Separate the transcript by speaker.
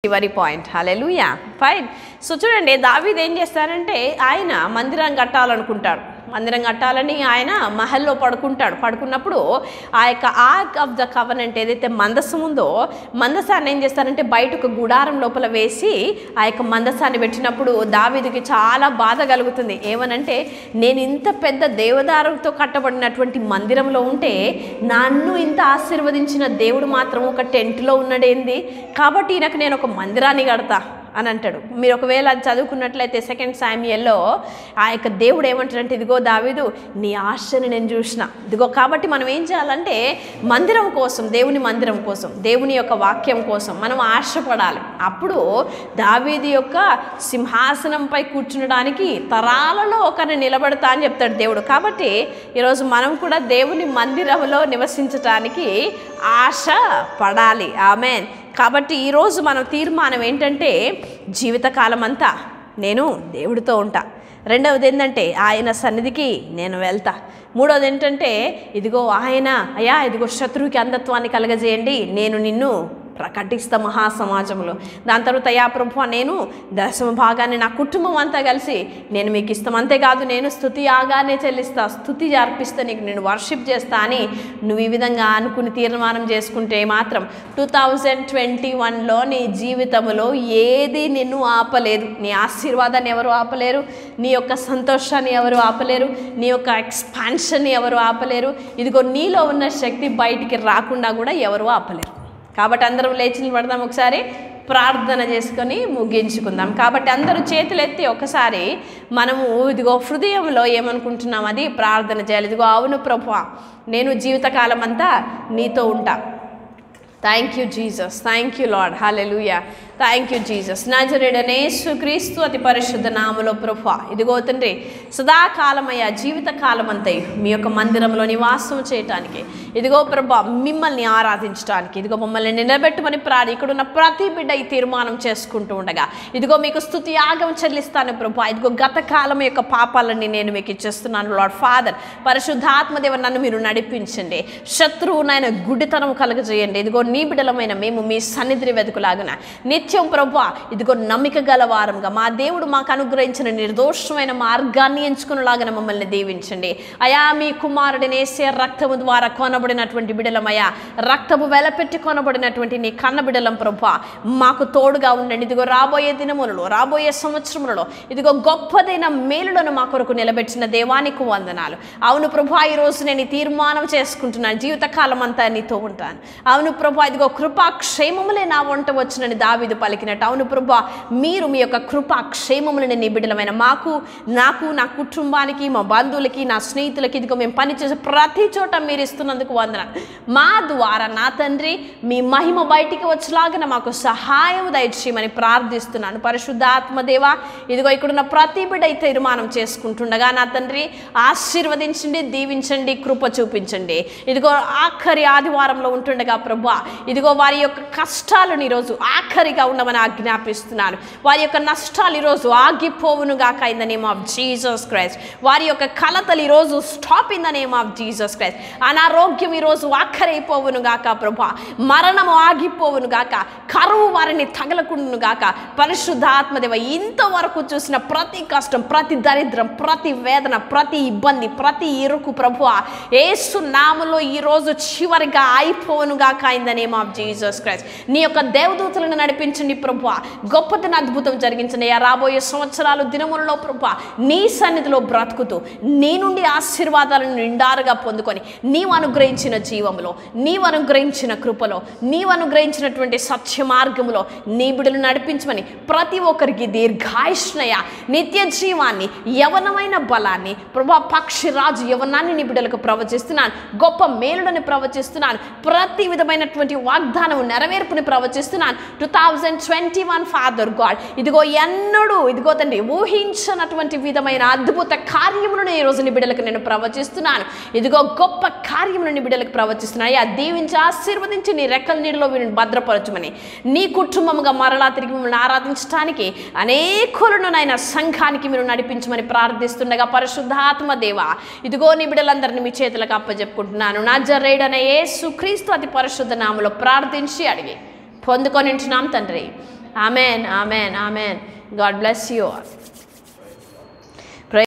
Speaker 1: చివరి పాయింట్. హల్లెలూయా. Fine. So చూడండి, దావీదు ఏం చేస్తారంటే ఆయన మందిరం కట్టాలనుకుంటాడు. మందిరం కట్టాలని ఆయన మహల్లో పడుకున్నప్పుడు ఆ యొక్క ఆర్క్ ఆఫ్ ద కవెనెంట్ ఏదైతే మందసం ఉందో మందసాన్ని ఏం చేస్తారంటే బయట ఒక గుడారం లోపల వేసి ఆ యొక్క మందసాన్ని పెట్టినప్పుడు దావీదుకి చాలా బాధ కలుగుతుంది. ఏమనంటే, నేను ఇంత పెద్ద దేవదారుతో కట్టబడినటువంటి మందిరంలో ఉంటే నన్ను ఇంత ఆశీర్వదించిన దేవుడు మాత్రం ఒక టెంట్లో ఉన్నాడేంది, కాబట్టి ఈయనకు నేను ఒక మందిరాన్ని కడతా అని అంటాడు. మీరు ఒకవేళ అది చదువుకున్నట్లయితే 2 శామ్యూయల్లో ఆ యొక్క దేవుడు ఏమంటాడంటే, ఇదిగో దావీదు, నీ ఆశని నేను చూసిన, ఇదిగో కాబట్టి మనం ఏం చేయాలంటే మందిరం కోసం, దేవుని మందిరం కోసం, దేవుని యొక్క వాక్యం కోసం మనం ఆశపడాలి. అప్పుడు దావీదు యొక్క సింహాసనంపై కూర్చునడానికి తరాలలో ఒకరిని నిలబడతా అని చెప్తాడు దేవుడు. కాబట్టి ఈరోజు మనం కూడా దేవుని మందిరంలో నివసించటానికి ఆశ పడాలి. ఆమేన్. కాబట్టి ఈరోజు మన తీర్మానం ఏంటంటే, జీవితకాలం అంతా నేను దేవుడితో ఉంటా. రెండవది ఏంటంటే, ఆయన సన్నిధికి నేను వెళ్తా. మూడవది ఏంటంటే, ఇదిగో ఆయన అయ్యా ఇదిగో శత్రువుకి అంధత్వాన్ని కలగజేయండి, నేను నిన్ను ప్రకటిస్తా మహాసమాజంలో. దాని తర్వాత, అయ్యా ప్రభువా, నేను దశమ భాగాన్ని నా కుటుంబం అంతా కలిసి నేను మీకు ఇస్తాం, అంతేకాదు నేను స్తుతి యాగానే చెల్లిస్తా, స్తుతి అర్పిస్తా, నీకు నేను వర్షిప్ చేస్తా అని నువ్వు ఈ విధంగా అనుకుని తీర్మానం చేసుకుంటే మాత్రం 2021లో నీ జీవితంలో ఏది నిన్ను ఆపలేదు. నీ ఆశీర్వాదాన్ని ఎవరు ఆపలేరు, నీ యొక్క సంతోషాన్ని ఎవరు ఆపలేరు, నీ యొక్క ఎక్స్పాన్షన్ని ఎవరు ఆపలేరు. ఇదిగో నీలో ఉన్న శక్తి బయటికి రాకుండా కూడా ఎవరు ఆపలేరు. కాబట్టి అందరం లేచి నిలబడదాం, ఒకసారి ప్రార్థన చేసుకొని ముగించుకుందాం. కాబట్టి అందరూ చేతులు ఎత్తి ఒకసారి మనము ఇదిగో హృదయంలో ఏమనుకుంటున్నాం అది ప్రార్థన చేయాలి. ఇదిగో అవును ప్రభువా, నేను జీవితకాలం అంతా నీతో ఉంటా. Thank you Jesus, thank you lord. Hallelujah. Thank you Jesus. నజరేయుడైన యేసుక్రీస్తు అతి పరిశుద్ధ నామములో ప్రభువా, ఇదిగో తండ్రి, సదాకాలమయ్యా జీవితకాలం అంతయు మీ యొక్క మందిరంలో నివాసం చేయటానికి, ఇదిగో ప్రభువా మిమ్మల్ని ఆరాధించడానికి, ఇదిగో మమ్మల్ని నిలబెట్టమని ఇక్కడున్న ప్రతి బిడ్డ ఈ తీర్మానం చేసుకుంటూ ఉండగా, ఇదిగో మీకు స్తుతి యాగం చెల్లిస్తాను ప్రభువా. ఇదిగో గత కాలం యొక్క పాపాలన్నీ నేను మీకు ఇచ్చేస్తున్నాను లార్డ్ ఫాదర్. పరిశుద్ధాత్మదేవ నన్ను మీరు నడిపించండి, శత్రువు నాయన గుడ్డితనం కలగజేయండి. ఇదిగో నీ బిడ్డలమైన మేము మీ సన్నిధిని వెతుకులాగున నిత్యం ప్రభువా ఇదిగో నమ్మిక గల వారంగా మా దేవుడు మాకు అనుగ్రహించిన నిర్దోషమైన మార్గాన్ని ఎంచుకునేలాగా మమ్మల్ని దీవించండి. అయా మీ కుమారుడిని యేసయ్య రక్తము ద్వారా కొనబడినటువంటి బిడ్డలమయ్యా, రక్తము వెలపెట్టి కొనబడినటువంటి నీ కన్న బిడ్డలం ప్రభువా, మాకు తోడుగా ఉండండి. ఇదిగో రాబోయే దినములలో, రాబోయే సంవత్సరములలో ఇదిగో గొప్పదైన మేలులను మా కొరకు నిలబెట్టిన దేవానికి వందనాలు. అవును ప్రభువా, ఈరోజు నేను ఈ తీర్మానం చేసుకుంటున్నాను, జీవితకాలం అంతా నీతో ఉంటాను. అవును ప్రభువా, ఇదిగో కృపాక్షేమములే నా వంట వచ్చునని దావీదు పలికినట్టు, అవును ప్రభువా, మీరు మీ యొక్క కృపాక్షేమములని నీ బిడ్డలమైన నాకు, నా కుటుంబానికి, మా బంధువులకి, నా స్నేహితులకి, ఇదిగో మేము పనిచేసే ప్రతి చోట మీరు ఇస్తున్నందుకు వందనాలు. మా ద్వారా నా తండ్రి మీ మహిమ బయటికి వచ్చేలాగా మాకు సహాయం దయచేయమని ప్రార్థిస్తున్నాను. పరిశుద్ధాత్మదేవ ఇదిగో ఇక్కడున్న ప్రతి బిడ్డ ఈ తీర్మానం చేసుకుంటుండగా నా తండ్రి ఆశీర్వదించండి, దీవించండి, కృప చూపించండి. ఇదిగో ఆఖరి ఆదివారంలో ఉంటుండగా ప్రభువా, ఇదిగో వారి యొక్క కష్టాలను ఈరోజు ఆఖరిగా ఉండమని ఆజ్ఞాపిస్తున్నాను. వారి యొక్క నష్టాలు ఈరోజు ఆగిపోవును గాక in the name of Jesus Christ. వారి యొక్క కలతలు ఈరోజు stop in the name of Jesus Christ. అనారోగ్యం ఈరోజు ఆఖరైపోవును గాక ప్రభువా, మరణము ఆగిపోవును గాక, కరువు వారిని తగలకుండును గాక. పరిశుద్ధాత్మదేవ ఇంతవరకు చూసిన ప్రతి కష్టం, ప్రతి దరిద్రం, ప్రతి వేదన, ప్రతి ఇబ్బంది, ప్రతి ఇరుకు ప్రభువా యేసు నామములో ఈరోజు చివరిగా అయిపోవును గాక in the name of Jesus Christ. నీ యొక్క దేవదూతలను నడిపించండి ప్రభువా, గొప్పదిన అద్భుతం జరిగించండి. రాబోయే సంవత్సరాలు దినములలో ప్రభువా నీ సన్నిధిలో బ్రతుకుతూ నీ నుండి ఆశీర్వాదాలను నిండారుగా పొందుకొని నీవు అనుగ్రహించిన జీవములో, నీవు అనుగ్రహించిన కృపలో, నీవు అనుగ్రహించినటువంటి సత్య మార్గములో నీ బిడ్డలు నడిపించమని ప్రతి ఒక్కరికి దీర్ఘాయుష్నయ నిత్య జీవాన్ని, యవనమైన బలాన్ని ప్రభువా, పక్షిరాజు యవనాన్ని నీ బిడ్డలకు ప్రవచిస్తున్నాను. గొప్ప మేలులను ప్రవచిస్తున్నాను. ప్రతి విధమైనటువంటి వాగ్దానం నెరవేర్పుని ప్రవచిస్తున్నాను. 2021 ఫాదర్ గాడ్ ఇదిగో ఎన్నడూ ఇదిగో తండ్రి ఊహించినటువంటి విధమైన అద్భుత కార్యములను ఈరోజు నీ బిడ్డలకు నేను ప్రవచిస్తున్నాను. ఇదిగో గొప్ప కార్యములను నీ బిడ్డలకు ప్రవచిస్తున్నాను. దీవించి ఆశీర్వదించి నీ రెక్కల నీడలో వీరిని భద్రపరచమని, నీ కుటుంబముగా మరలా తిరిగి మిమ్మల్ని ఆరాధించడానికి అనేకులను నాయన సంఘానికి మీరు నడిపించమని ప్రార్థిస్తుండగా పరిశుద్ధాత్మ దేవ ఇదిగో నీ బిడ్డలందరినీ మీ చేతులకు అప్పచెప్పుకుంటున్నాను. నజరేయుడైన యేసుక్రీస్తు అతి పరిశుద్ధ నామములో ప్రార్థించి అడిగి పొందుకొని ఉంటున్నాం తండ్రి, amen amen amen. God bless you.